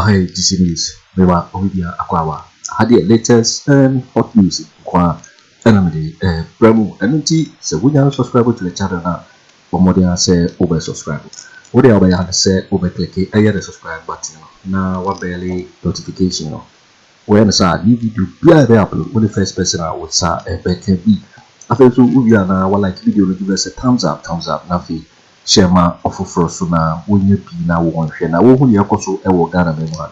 Hey, this is Mewa Ohidia Akwawa. Had the latest hot news kwa enamide Bremu NT so we are subscribe to the channel now. For more than say over subscribe. What they are say over click the subscribe button now one barely notification no. When I new video be upload when the first person I would say better be. After so we are now like video give us a thumbs up nafi share my offer for so now when you be now one share now when you are so Ghana member.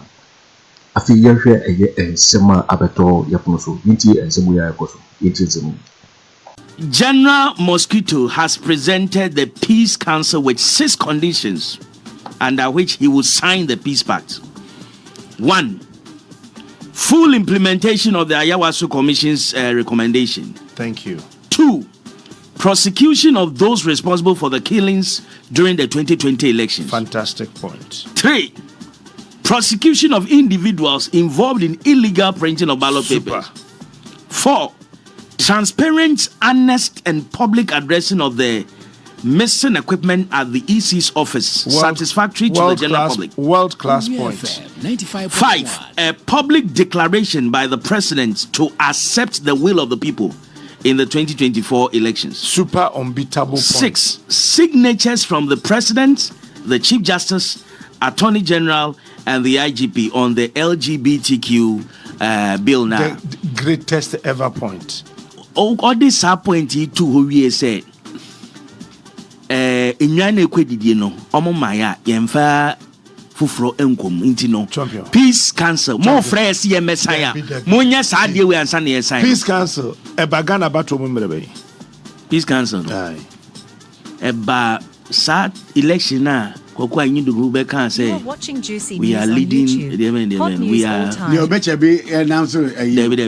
Afriyie hwe eye ensema abeto yaposo nti ensemu ya yakoso yetizemu. General Mosquito has presented the Peace Council with 6 conditions under which he will sign the Peace Pact. 1. Full implementation of the Ayawaso Commission's recommendation. Thank you. 2. Prosecution of those responsible for the killings during the 2020 elections. Fantastic point. 3. Prosecution of individuals involved in illegal printing of ballot papers. 4. Transparent, honest, and public addressing of the missing equipment at the EC's office, satisfactory to the general public. World-class point. 5. A public declaration by the president to accept the will of the people in the 2024 elections. Super unbeatable point. 6. Signatures from the president, the chief justice, attorney general, and the IGP on the LGBTQ bill now. The greatest ever point. All this point to who we said. Inyane kwedidie no omo maya yemfa fufuro enkom inti no Peace Council more fresh ye Mensah monya saa de we ansa na ye sign Peace Council e bagana bato mo mmerebe Peace Council aye e ba sa election na Kwaku Annan do be can say we are leading we are you better be announce David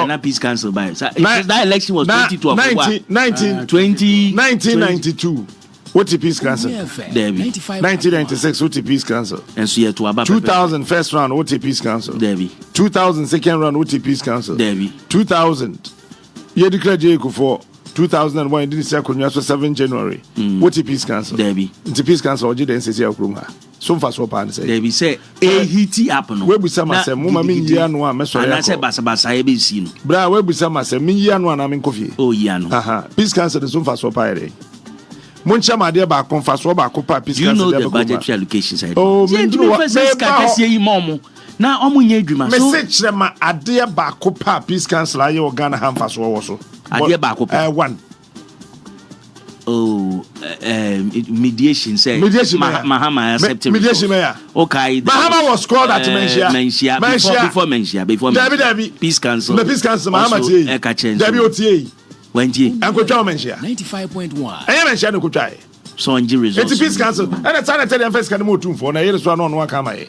na Peace Council by that election was 1992 what the Peace Council 1996 what the Peace Council and so to about 2000 first round what the Peace Council 2000 second round what the Peace Council 2000 you declared Akufo 2001 did say konwa so 7 January what the Peace Council the Peace Council oje den sesi akroma so far so pan say David say e hiti happen we bu say masem mo ma min yi anu a me so ya na say basa e be si no bra we bu say masem min yi anu na min kofie oh yi anu Peace Council so far so pan Muncha made ba konfa so ba kopa Peace Council the budgetary allocation side. Oh, me do na omo nya adwuma so message ma ade ba kopa Peace Council aye Ghana hamfa so wo so ade ba kopa 1 mediation say Mahama accepted mediation mayor okay Mahama was called at Mensah before Debbie Peace Council the Peace Council Mahama tie Debbie otie Wenji Ankotwa Mensah 95.1 aye Mensah no kotwa so onji results it's Peace Council and it's an tell them first can mo tumfo na yele so no no aka mai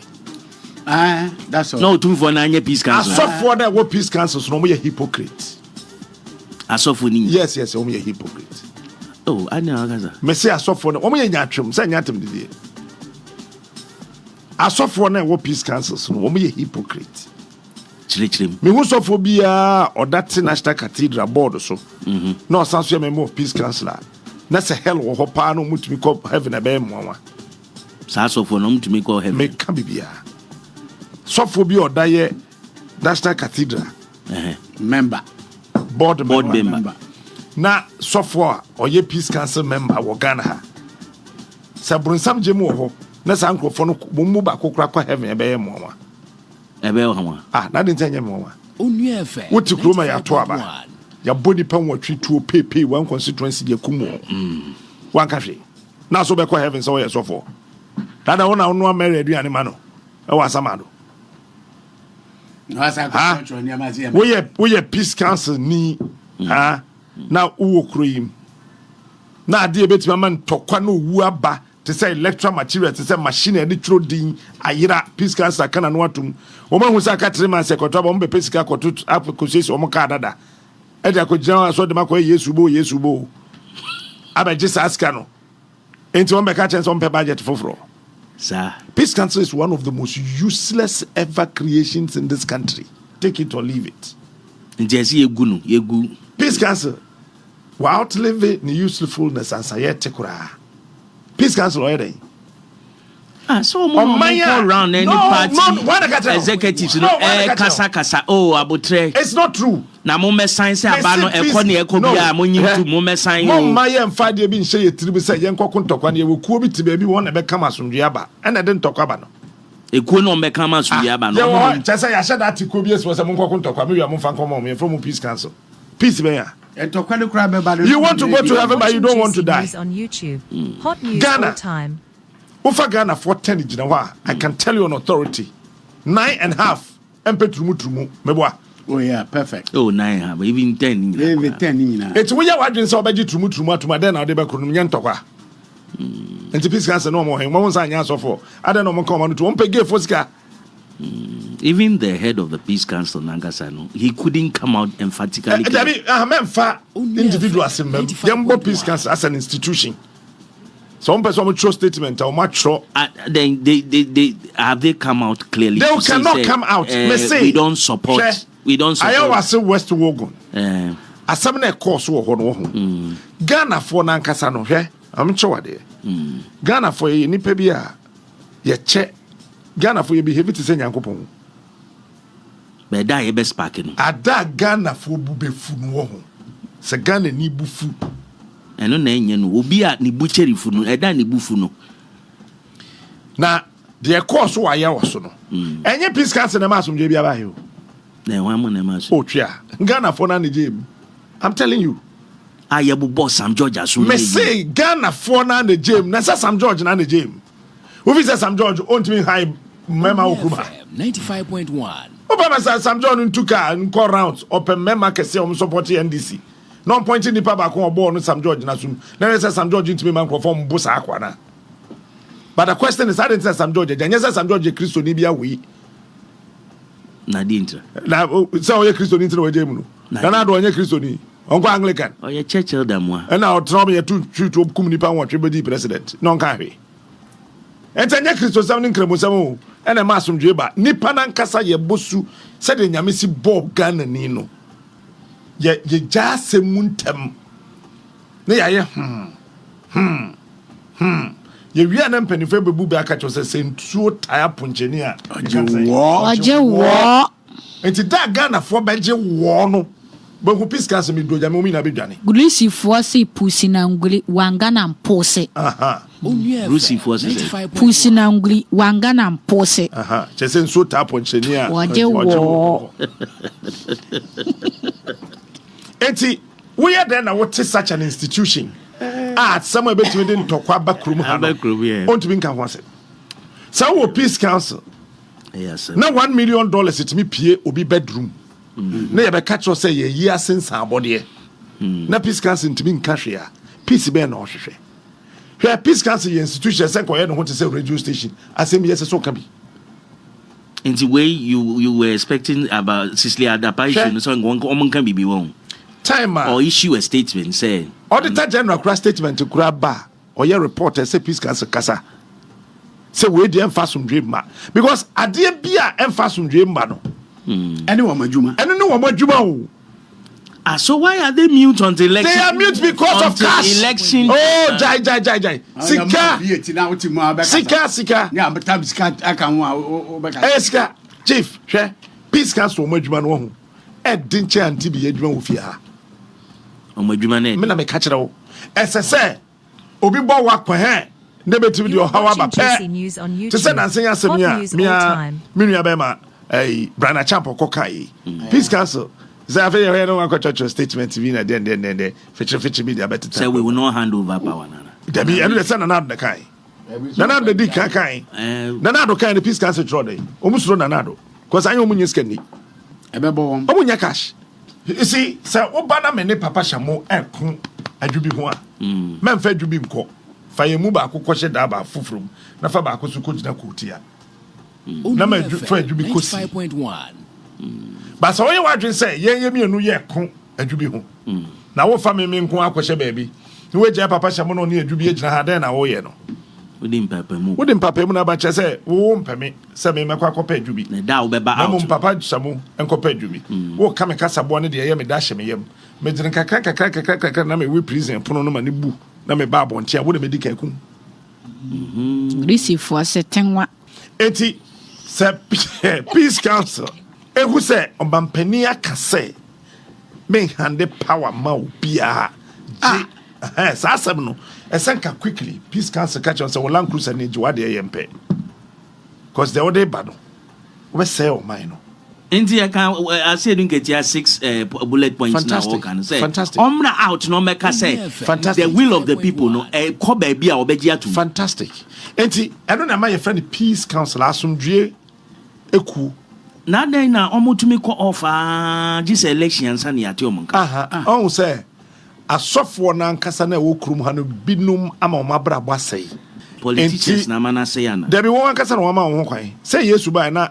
that's all no tumfo na anya Peace Council asofo na wo Peace Council so no mo ye hypocrite asofo ni yes mo ye hypocrite oh anya akaza me say asofo na mo ye nyatwem say nyatem didie asofo na wo Peace Council so no mo ye hypocrite chilechilem me hu sofo bia odate National Cathedral board so no sanso member of Peace Council na say hell wo ho pa no mutumi ko heaven abe mowa sa sofo no mutumi ko heaven me ka bibia sofo bi odaye National Cathedral member board member na sofo oye Peace Council member wo Ghana ha sabronsam jemu ho na sankrofo no mu ba kokra ko heaven abe mowa na den tanya mowa onu efe what to kroma ya to aba ya body pan watwi to pepe one constituency de kumo one cafe na so be ko heaven so ye sofo dada wona no amere aduane ma no e wa samado we ye Peace Council ni na uwo kroyim na ade ebetima man tokwa no wu aba to say electoral material to say machine and throw din ayira Peace Council kana no atum o ma hu sa ka 3 months sekotwa ba mbe pesika kotu apokosisi o mo ka dada e da ko jana so de makoy Yesu bo abaje sa aska no enti o mbe ka chen so mpe budget foforo sir Peace Council is one of the most useless ever creations in this country, take it or leave it. Yegu Peace Council will outlive the usefulness and sayete kura Peace Council already So more around any party executives, kasa. Oh, abutre. It's not true. Na mo mesan say abano ekoni ekobia mo nyintu mo mesan yo. Mo maye mfa de bi nhye yetiri se yenko kontokwa na ye wokuo bi tiba bi won na be kama asomdwe aba. E na de ntokwa ba no. Ekuo no be kama asomdwe aba no. Ye chese ya hye that ko bi eso se mo kontokwa me wi am fa nkomo me from peace council. Peace be ya. You want to go to heaven but you don't want to die. On YouTube. Hot news Ghana. all time. Ufa Ghana for 10 jinawa. I can tell you on authority. 9.5 MP trumu meboa. Oh yeah, perfect. Oh 9 but even 10. Even 10 It's we ya wadwen say obeji trumu atuma den na de be kro no nyentokwa. Enti peace council no mo hen mo nsa anya so for. Ade no mo come on to pay gay for sika. Even the head of the peace council Nangasano, he couldn't come out emphatically. Individual assembly, Yambo Peace Council as an institution. Some person will trust statement or much then they have they come out clearly. They cannot come out. We don't support. We don't support. I always say West Wogon. As some course Ghana for Nankasano, I'm sure there. Ghana for a nipebia, ye check. Ghana for your behavior to say Yankopon. But that best packing. Ada Ghana for bube funu. Se Ghana ni bufu. Eno na enye no obi a ni bucheri funu eda ni bufu no. Na the course wa ya waso no. Enye peace council na masomje bia ba he o. Na wan mo na maso. O twia. Ghana for najem. I'm telling you. Ayabu boss Sam George aso. Me say Ghana for na jem. Na say Sam George na jem. Who is Sam George on to me high Mema Okuma 95.1. Obama said Sam John took and call rounds open Mema Kese support NDC. No pointing the papa ko born Sam George Nasum. Then say Sam George into me man perform Bosa Akwana. But the question is I didn't say Sam George. Then say Sam George Christo ni bia we. Na dintra. Na so ye Christo ni ntre we jemu no. Na do onye Christo ni. Onko Anglican. Oh ye Churchill damwa. And now try me to kum nipa won be president. No nka hwe. Entanya Christo sam ni nkremusam ene masomdwe ba nipa na nkasa ye bosu se de nyame si bob Ghana ni no ye ja semuntem ne ya ye ye wi ana mpanifo bebu be aka cho se sentuo taya poncheni a oje wo enti da Ghana fo beje wo no Boku peace council mi doja mi na bedwane. Gulisi fuasi pusi na nguli wangana mpose. Gulisi fuasi pusi na nguli wangana mpose. Chese nso tapo nchenia. Waje wo. Enti we are there na what is such an institution. Somewhere between den tokwa bakrum ha. On to be nka ho ase. So peace council. Yes. Na $1 million it me pie obi bedroom. Na ye be catch us say ye year since abode. Na peace council ntimi nka hwe a. Peace be na ohwehwe. Hwe peace council institution say ko ye no ho to say radio station. Asem yes so ka bi. In the way you were expecting about Cicely Adaptation so one can be wrong. Time or issue a statement say Auditor General crash statement to grab bar or your reporter say peace council kasa. Say we dey emphasize dream ma because ade bia emphasize dream ma no. Anyone majuma. And no one majuma. So why are they mute until election? They are mute because of cash. Election. Oh, jai. Sika. Yeah, but time sika aka Sika. Chief, peace council majuma no ho. Dinche anti bi adwuma wo fie ha. Majuma na. Me na me ka kire wo. Say obi bo wa kwa he. Ne betimi di ohawa ba pe. To say na senya asem ya. Me nua be ma Brana Champo Kokai. Peace council. Say I don't want to statement TV na then feature media better. Say we will not hand over power nana. Debi enu say na the kai. Nana the di kai. Nana do kai the peace council throw dey. Omusuro nana do. Cause anyo munye skani. Ebebo. Omunya cash. You see, say oba na me ne papa shamo ekun adwubi ho a. Memfa adwubi nko. Fa ye mu ba akokɔ hye da ba foforo. Na fa ba akoso ko gina kotia. Na me fa adwubi kosi. 5.1. But so you want to say, ye mienu ye kon adwubi ho. Na wo fa me nko akɔhye baabi. Ni we gya papa shamo no ne adwubi agina ha den na wo ye no. Wodi mpapa mu Na ba che say wo mpame say me mekɔ akɔpa adwubi. Na da wo beba out. Na mo papa shamo enkɔpa adwubi. Wo ka me kasa bo ne de ye me da hye me yam. Me gina kakra na me we prison pono no ma ne bu. Na me ba abonte a wo de me di kakum. Receive for setenwa. Eti se peace council. Ehu se obampani aka se me hande power ma obia. Asem no esenka quickly peace council catch on say Land Cruiser ni jiwade yempe. Because the other bad. We say o mine no. India can I say don't get 6 bullet points fantastic. Now can say. Fantastic. Omna out no make say. Fantastic. The will of the people no ko ba bia obegia to. Fantastic. Enti I don't know my friend peace council asumdue eku. Na den na omotumi ko offer this election san ya te omonka. On say asofo na nkasa na wo krum ha no binum ama omabrabo asai. Politicians na mana say ana. There be one nkasa na wo ma wo kwan. Say Yesu ba na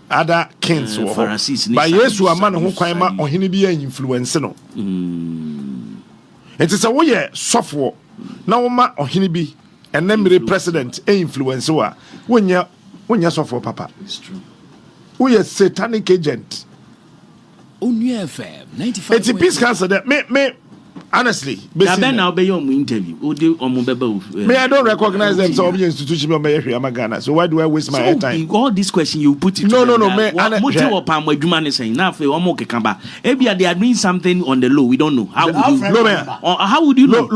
other kings wo. Ba Yesu ama no ho kwan ma ohene bi an influence no. Enti say wo ye sofo na wo ma ohene bi enemire president influence wa wonya sofo papa. It's true. We are satanic agent. Only FM 95. It's a peace council that me honestly. Now be your interview. Me, I don't recognize them so institution of Ghana. So why do I waste my time? All this question you put it. No. Me, they are doing something on the low. We don't know. How would you know?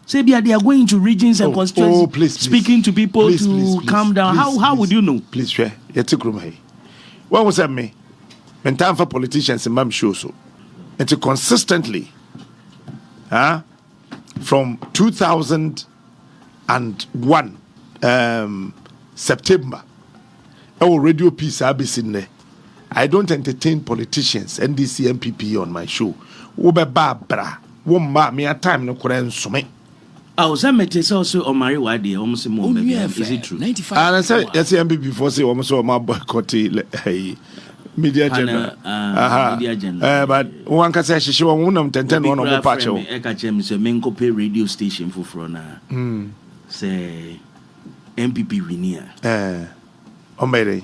Say they are going to regions and constituencies, please, speaking to people to calm down. How would you know? Please share. What was that me? When time for politicians in Mam show so. And to consistently from 2001 September our radio piece I'll be sitting there. I don't entertain politicians, NDC, MPP on my show. Ube Barbara, womba me a time no kura nsome. Some also on Mary Wadi, almost more. Is it true? 95. And I said, yes, MPP before say almost all my boycott media general. Media general. But one can say she won't have 10 one on the patch. Eka Menko pay radio station for Frona. Say MPP Winia. Omere.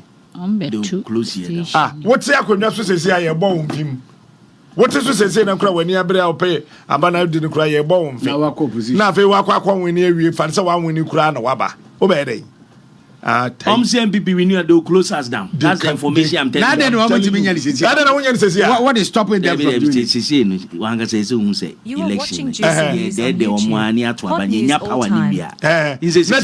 Too close here. What's the Akoto say I born him? What is to say na kra when you be pay abana didn't cry a bomb. Now position. Na fe wakwa when you fancy one when you cry no waba. Obey. MPP we knew they'll close us down. That's the information I'm telling you. What is stopping them from doing it? One can say so say election. They money at power. He says, no,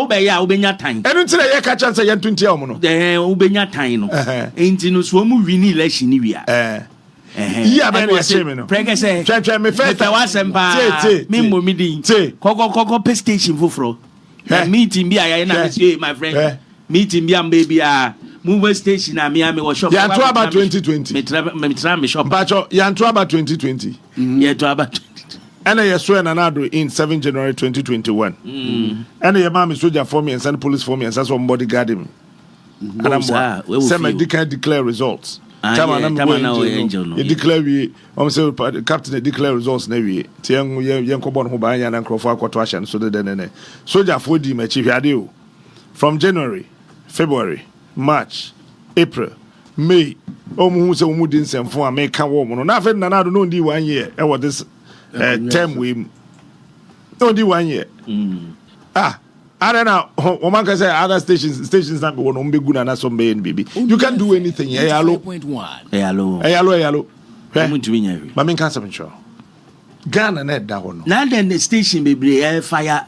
be ya obenya time. And until I catch answer yan 20 omono. The obenya time no. Ain't no so mu win election ni wi a. Yeah, but I say me no. Prempeh say. Try me first. Me mo mi din. Koko pe station foforo. Meeting bi aye na say my friend. Meeting bi am baby a move station na me was shop. Yeah, to about 2020. Me try me shop. But you to about 2020. Yeah, to about and I swear Nanado in 7 January 2021. And your mom is soldier for me and send police for me and some bodyguard him. And I'm Sammy declare results. Declare we captain declare results never. Young Cobon who buy and Crawford Quatuation so then soldier for the chief radio from January, February, March, April, May. Who say we didn't send for make come woman. Nothing Nanado no di 1 year. I was this term we no di 1 year. I don't know. One can say other stations not one be good and some baby. You can't do anything. Hello. Mami can't say sure. Ghana net that one. Now then the station be fire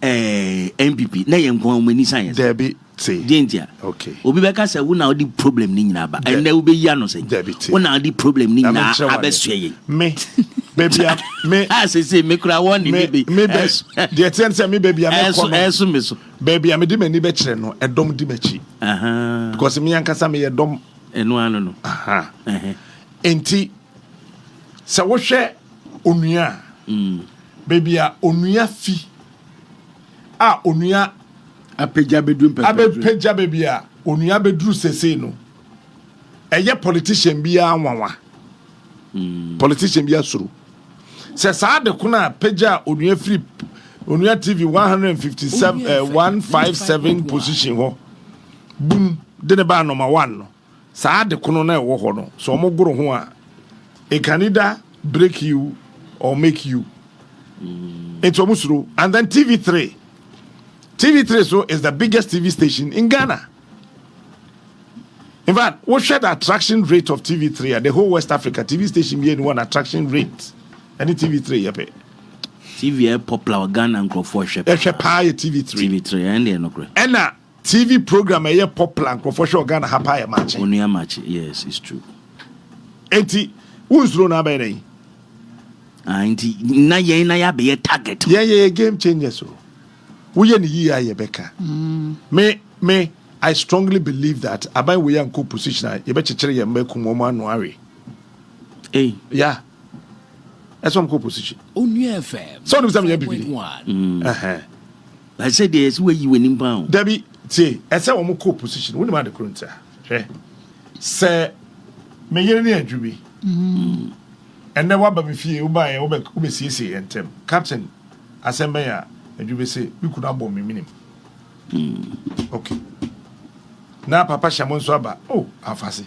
MPP. Na yen ko mani science. There be say. Dentia. Okay. Obi beka say we na the problem ni nyina ba. And na we be ya no say. We na the problem ni nyina abesue. Me. Baby, me. I say me kura one baby. Me the attempt say me baby am come. Me so. Baby am di mani be kire no edom di machi. Because me yankasa me edom. Eno no. Enti se wo hwe onua. Baby a onua fi. Onua apeja bedrum apeja baby a onua bedru sese no. Eye politician bia anwanwa. Politician bia suru. Se saa de kuna peja onua free onua TV 157 position ho. Boom, de ne ba number 1 no. Saa de kuno na ewo ho no. So mo goro ho a e can either break you or make you. It's Owusu. And then TV3. TV3 so is the biggest TV station in Ghana. In fact, what share the attraction rate of TV3 at the whole West Africa TV station being one attraction rate? Any TV3 you pay? TV popular Ghana and Crawfordship. TV3. TV3 and the no. And TV program a popular and Crawfordship Ghana hapa match. Only a match. Yes, it's true. Enti who's run about it? Auntie, na ya be a target. Yeah, game changer so. We any year Becca. Me, I strongly believe that abai we are in position. You bet you ya make woman worry. Hey, yeah. That's one position. Only FM. So them you be. I said there's where you winning pound. Debbie, say, as a woman position. We demand the current sir. Say, me yen ni adwubi. And then what me fie uba ube see and tem. Captain, Aremeyaw adwubi say we could not bomb me minimum. Okay. Now papa shamon so aba. Oh, afase.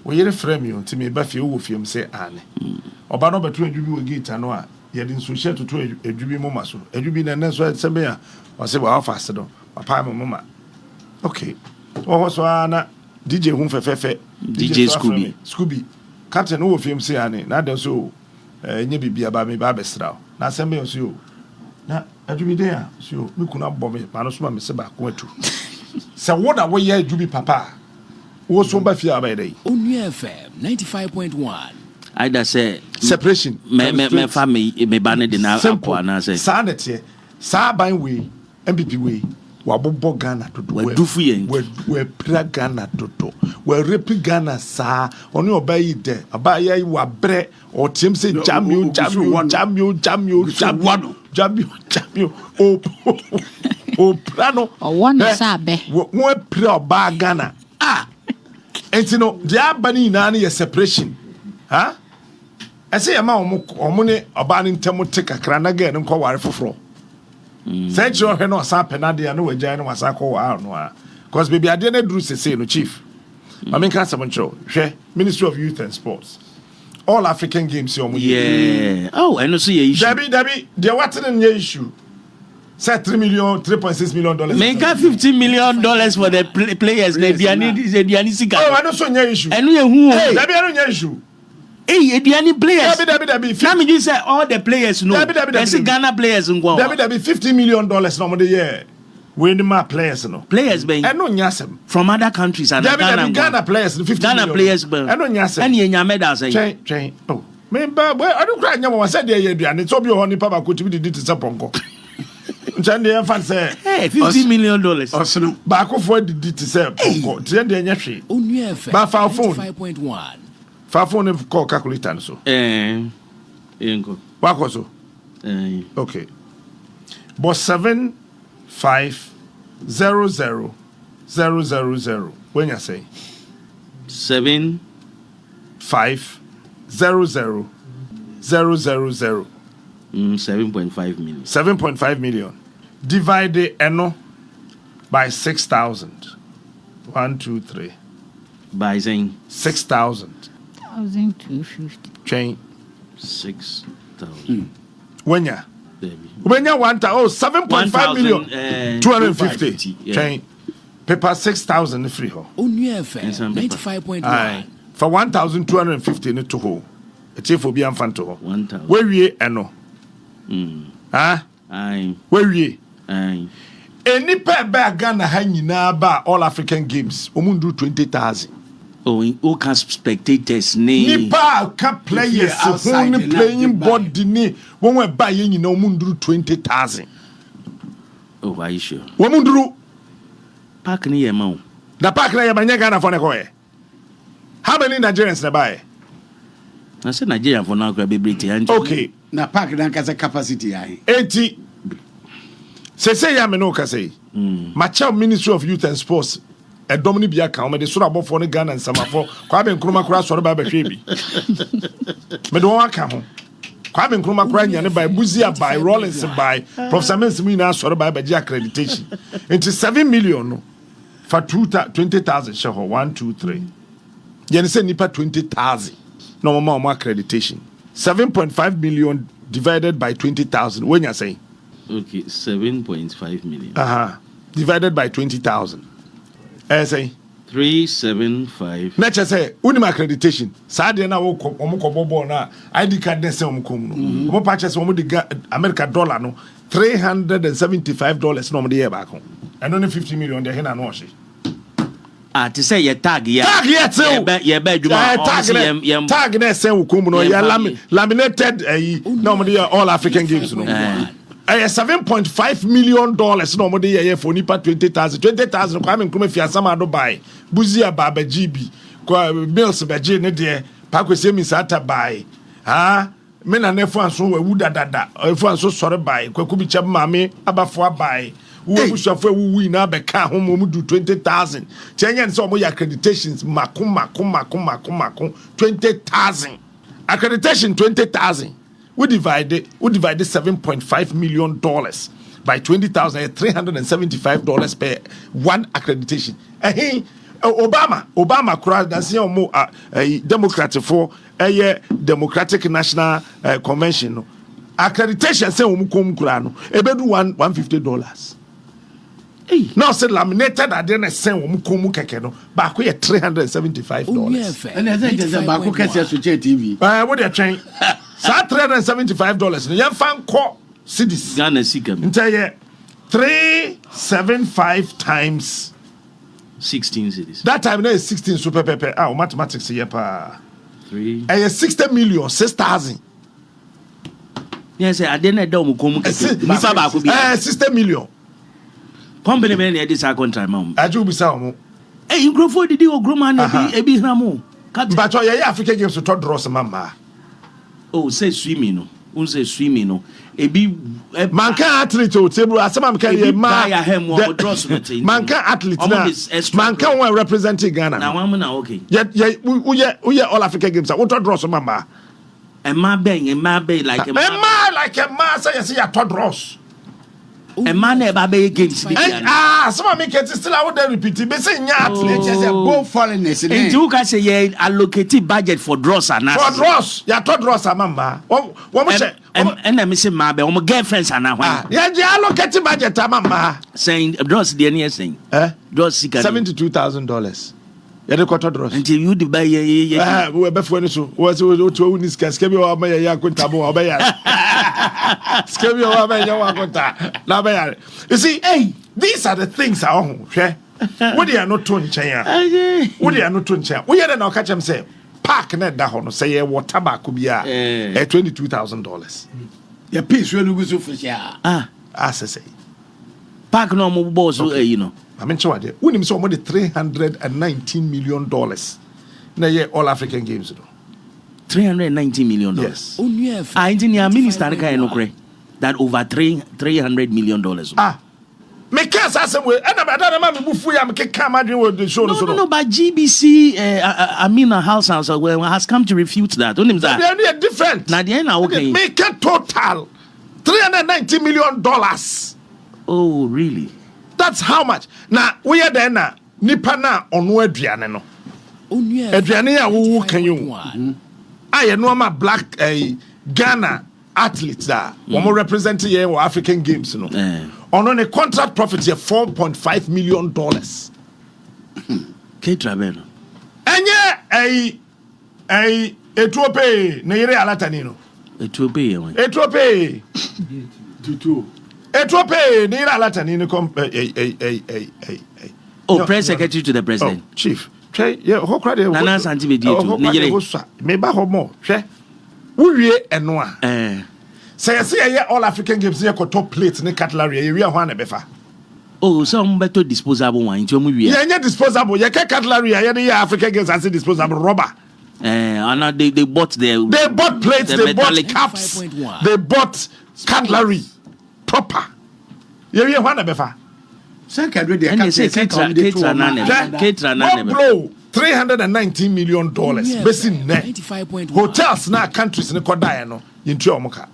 We yere frame you until me ba fie wo fie say ane. Oba no betu adwubi we gate no a ye din so share to adwubi mama so. Adwubi na so Aremeyaw o say wa afase do. Papa mama. Okay. Oh so na DJ hu fefefe. DJ Scooby. Captain wo fie say ane. Na da so nye bibia ba me ba besra. Na Aremeyaw so na adwubi dey a so me kuna bɔ me ma no so ma me se ba ko atu. Se what are we here adwubi papa? Wo so ba fie aba dey. Only FM 95.1. Either say separation. Me family me ba ne de na akwa na say. Sa na tie. Sa ban we MPP we wa bobɔ Ghana dodo. We dufu yen. We pra Ghana dodo. We rep Ghana sa. Oni oba yi de. Aba yi wa bre. O tim say jamio. O plano. O one sabe. We pra oba Ghana. Enti no dia bani na na separation. Ha? Ese ya ma omo ne oba ne ntemu te kakra na ga ne nko ware foforo. Say you he no sa penade na wagya ne wasa ko wa no a. Cause baby ade na duru sese no chief. I mean can't control. Ministry of Youth and Sports. All African Games yeah. Oh, I know see your issue. Debbie, they what in your issue? Say $3.6 million. Make $15 million for the players. They need oh, I know so your issue. And we who? Debbie, I know your issue. Hey, any players? Debbie. Let me just say all the players know. Debbie. Ghana players in Guam. Debbie, $50 million normally year. We need more players, no. Players, being. I know nyasem from other countries and Ghana players. 50 Ghana million. players, I know nyasem. And you medals. Train. Oh, me I don't cry. Nyama said there you and it's obi honey papa could be the disappointed. Chande fan say, hey, $50 million. Osno. Baako for the to say ponko. Tiende nyahwe. Only FM. Ba fa phone 5.1. Fa phone call calculator so. Enko. Wako so. Okay. But 7500000. When you say 7500000. 7.5 million. 7.5 million. Divide eno by 6,000. 1, 2, 3. By saying 6,000. 1,250. Chain 6,000. When ya? When ya 7.5 million. 250. Chain. Paper 6,000 free ho. Only FM 95.1. For 1,250 in to ho. A chief will be unfan to ho. 1,000. Where ye eno? Ah? Aye. Where ye? Aye. Any pair bag Ghana hanging ba all African Games. Omundu 20,000. Oh, who can spectators name? Nipa can players only playing body ni. When we buy you know omundu 20,000. Oh, are you sure? Omundu Park near Mount. the park na yabanya Ghana for nekoe. How many Nigerians na buy? I said Nigerian for now grab a Okay. Na park dan kasa capacity ai. 80. Say ya me no ka say. Macha Ministry of Youth and Sports. A domini bia ka o me de so abo for ne Ghana and samafo. Kwabe Nkrumah kura so ba hwe bi. Me do wan ka ho. Kwabe Nkrumah kura nya ne by Buzia by Rollins by Professor Mensah na so ba ji accreditation. Into 7 million no. For 20,000 share 1 2 3. Yen say nipa 20,000. No more accreditation. 7.5 million divided by 20,000. When you're saying? Okay, 7.5 million. Divided by 20,000. Say 375. Nature say, unim accreditation. Sadia na omuko bobo na ID card ne se omuko no. Omo purchase omo de America dollar no $375 no omo de year back home. And only 50 million de hena no hye. To say your tag yeah. Tag yet so. Yeah, tag na se wukum no ya laminated no omo de all African games no. $7.5 million no mo de ye for nipa 20,000 kwa me nkruma fi asama do bai buzia baba GB kwa bills beje ne de pakwese mi sata bai me na nefo anso wa wuda dada efo anso sore bai kwa kubi cham mame abafo bai wo bushafo wu na be ka ho mo du 20,000 chenye nso mo ya accreditations makum 20,000 accreditation 20,000. We divided $7.5 million by 20,000, $375 per one accreditation. Obama crowd that's Democrat for a Democratic National Convention. Accreditation say krano ebedu $150. Now said laminated I didn't say keke no back we $375. And I think there's a back TV. What they train? $375. You fan call cities. Ghana Sikam. Entire 375 times 16 cities. That time there is 16 super pepe. Mathematics here pa. 60 million 6,000. Yes, I didn't know mukomu. 60 million. Company man here this contract mom. Aju bisa mo. Hey, you grow for the deal grow man ebi hramu. But your African games to talk draws mama. Oh, say swimming no. Unse swimming no. Ebi manka athlete o table asema mka ye ma. Manka athlete na. Manka one representing Ghana. Na one na okay. We all African games. What draws mama? A man like a man say you see ya to draws. A man never be games. Some make it still I would repeat it. Be say nya athlete just go foreigners. And you can say you allocate budget for draws and for draws. Ya to draws mama. What say? And I miss my girlfriends and now. Yeah, you allocate budget mama. Saying draws the near saying. Draws $72,000. Ya quarter draws. Until you buy we be for so. Was to this skebi o ma ya kwenta bo obeya. Skebi o ma ya kwenta. Na beya. You see, hey, these are the things I want. What they are not to nchen. What they are not to nchen. We hear na catch them say park na da ho no say water tobacco bia $22,000. Ya piece we go so for sha. Say. Park no mo boss you know. I mean, so we need so much $319 million. Na ye all African games. $390 million. Yes. I engineer minister that over $300 million. Me can't say we. And I'm not bufu ya me can't imagine what the show. No, but GBC, Amina House has come to refute that. Don't you that? They are different. Now they are okay. Make a total $390 million. Oh, really? That's how much. Now we are there now. Nipa na onu aduane no. Aduane ya wo kan you. I know my black Ghana athletes that one representing here African games no. On a contract profit here $4.5 million. K-Travel. Enye Ethiopia na yere alatani no. Ethiopia. Ethiopia ni alatani no Oh, press secretary to the president. Oh, chief. Yeah, ho crowd there. Nana Santi be due to Nigeria. Me ba ho mo. Hwe. Wo eno a. Say all African games here top plates ne cutlery e ho na befa. Oh, some better disposable one. Yeah, disposable. Yeah, cutlery. Yeah, African games as disposable rubber. And they bought they bought plates, they bought cups, they bought cutlery proper. Yeah, one befa. Second, they and they say blow $319 million. Basin hotels na countries ne kodae no yintu omoka.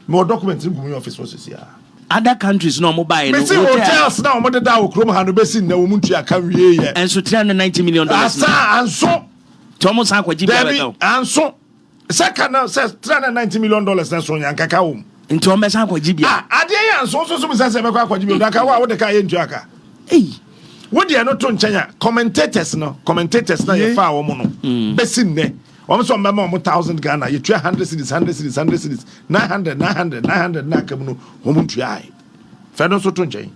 More documents in the office was here. Other countries no mobile. Me see hotels now mo da okrom ha no basin na wo muntu aka wie ye. And so $390 million. Asa anso Thomas Akwaji anso Second now says $390 million na so nyanka ka wo. Nti on besa akwaji bia. Ade yan so me say be akwaji bia nka wo de ka ye ntu aka. Wo de no to nchanya commentators na ye fa wo mo no. Besin ne. Wo so mema mo 1000 Ghana ye 100 cities 900 na kam no wo mo ntu ai. Fa no so to nchen.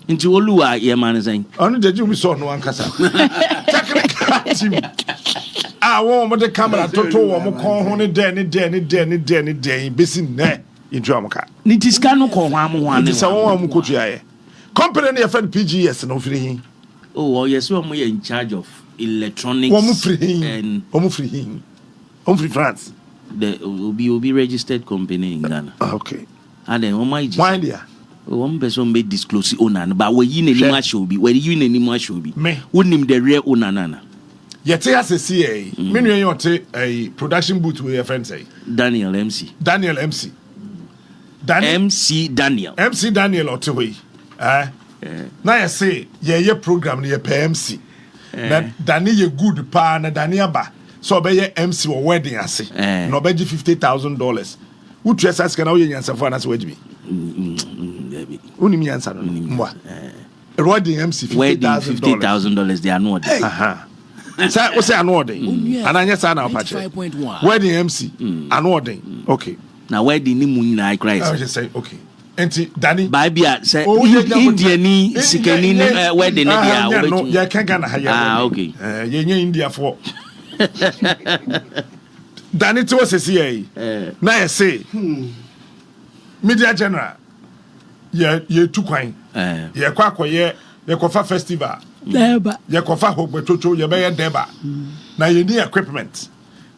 Nti oluwa ye man sen. Onu de ju mi so no ankasa. Technical team. Wo mo de camera toto wo mo kon ho ne den besin ne. Into amka. Nitiska no ko hwa mo hwa ne. Nitisa wo mo kotu aye. Company na friend PGS no free. Oh, yes, we are in charge of electronics and free France. The will be registered company in Ghana. Okay. And then why there? One person may disclose owner, but we in any show be where you in any show be. Me wouldn't him the real owner nana. Yet as a CA, many you take a production booth with your friend say. Daniel MC Daniel or two way. Now I say, ye program near PMC. Dani ye good pa na Dani aba. So be ye MC or wedding I say. No be $50,000. Who dress as can all ye answer for us wedge me. Only me answer. Moi. Wedding MC $50,000 they are not. Say what's an order? And I just an patch. Wedding MC an order. Okay. Now wedding ni mu na I cry. I just say okay. Enti Danny Bibia say India ni sikani wedding ni dia no ya can Ghana ha okay ye nya India for Danny to say CA na ya say media general ye tu kwan ye kwa akoye ye kofa festival deba ye kofa hogbetoto ye be ye deba na ye ni equipment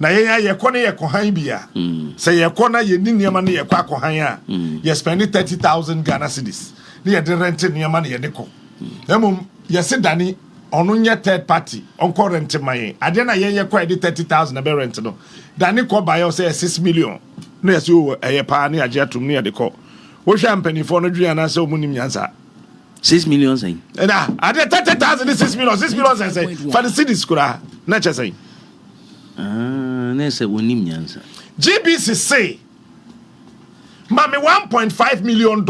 na ye kɔ ne ye kɔhan bia say ye kɔ na ye ni niema ne ye kɔ akɔhan a ye spend 30,000 Ghana cedis ne ye de rent niema ne ye de kɔ emom ye se Dani ɔno nye third party ɔnkɔ rent man ade na ye kɔ de 30,000 na be rent no Dani kɔ buy say 6 million no ye se o eye pa ne agye atum ne ye de kɔ wo hwa mpanifo no dua na sɛ o munim nyansa 6 million say na ade 30,000 6 million say for the cedis kura na che say GBC say mami $1.5 million.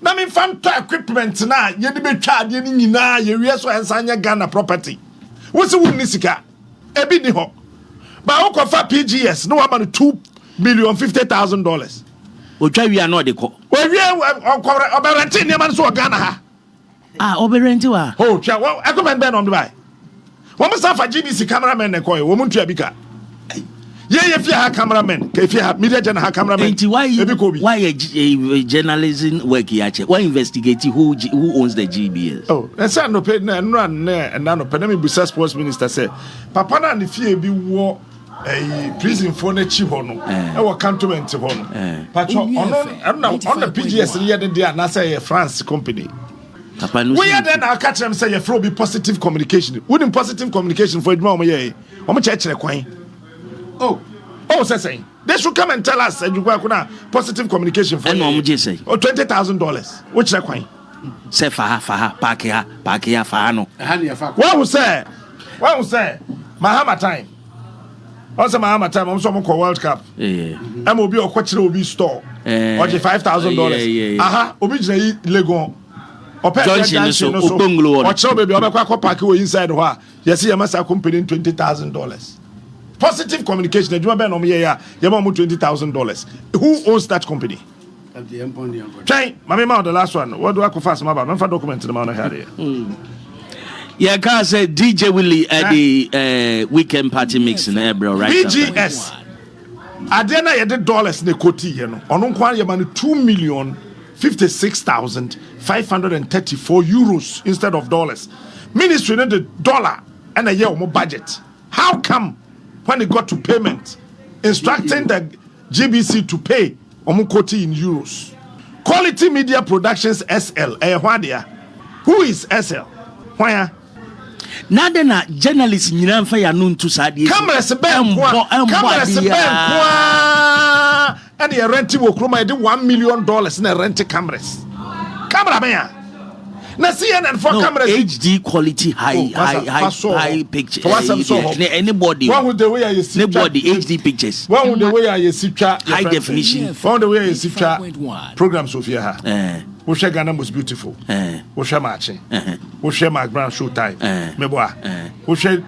Na me fanta equipment na ye de betwa ade ni nyina ye wie so ensanya Ghana property. Wo se wunni sika ebi ni ho. Ba wo kofa PGS no wa ma $2,050,000. Otwa wi ano de ko. We wie oberenti ni ma so Ghana ha. Oberenti wa. Oh, twa equipment be no buy. Woman safa GBC cameraman ne koy woman tua bika ye fi ha cameraman ke fi ha media journal ha cameraman why journalism work here why investigate who owns the GBS say no pay na no pay me business sports minister say papa na ne fie bi wo prison for na chi ho no e wo cantonment ho no patcho on the PGS ye de na say France company. We are then I'll catch them say your flow be positive communication. Wouldn't positive communication for Edmond? Church Oh, say they should come and tell us and you work positive communication for say or $20,000. Which require say faha pakia fano. What was say? Mahama time. Also Mahama time. I'm someone called World Cup. MOB or Quachino will be store or $5,000. Aha, Obijay Legon. Johnson so Oponglo or show baby Obaka Park inside her. Yes, you must have company $20,000. Positive communication, you remember no year, you want $20,000. Who owns that company? At the end, try, Mamma, the last one. What do I confess about? Don't for document the amount of here. Yeah, can say DJ Willie at the weekend party mix in Ebro, right? BGS. Adena ye $1 ne koti ye no. Ono kwa ye manu €2,056,534 instead of dollars. Ministry need the dollar and a year more budget. How come when it got to payment, instructing the GBC to pay omukoti in euros? Quality Media Productions SL. Who is SL? Why? Nadena journalists nyina fa ya no ntu saade cameras ben kwa and the rent wo kroma de $1 million na rent cameras camera ben Na CNN for cameras HD quality high picture. Anybody. One with the way I see anybody HD pictures. One with the way I see high definition. One the way I see program Sophia. We share Ghana most beautiful. We share matching. We share my grand show time. Meboa. We share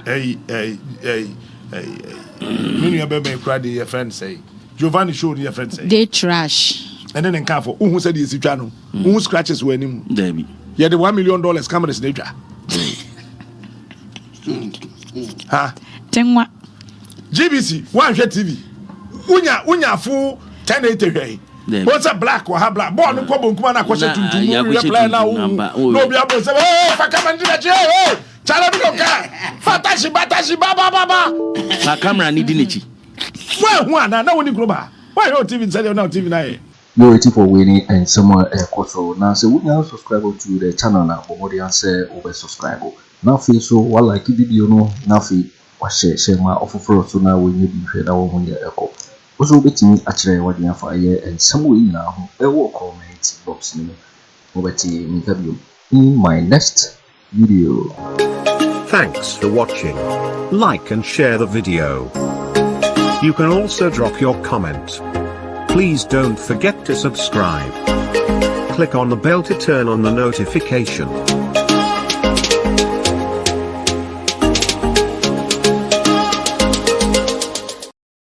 many of them cried your friend say. Giovanni showed your friend say. They trash. And then in Kafo, who said he's a channel? Who scratches when him? Debbie. Yeah, the $1 million cameras nature. Ha? Tengwa. GBC, one share TV. Unya full 1080. What's a black or have black? Born in Kobo, Kumana, question to reply now. No, be able to say, oh, for come and do that. Oh, Chalabiloka. Fatashi, Batashi, Baba. A camera needing it. Well, one, now when you go back. Why not TV inside your now TV now? You're waiting for winning and someone Koso. Now, so we now subscribe to the channel now. But more than say over subscribe. Now, feel so while like video no. Now, feel share my offer for so now when you be fair that one year ago. Also, betting actually what you have for a year and some way now. I will comment box me over to in my next video. Thanks for watching. Like and share the video. You can also drop your comment. Please don't forget to subscribe. Click on the bell to turn on the notification.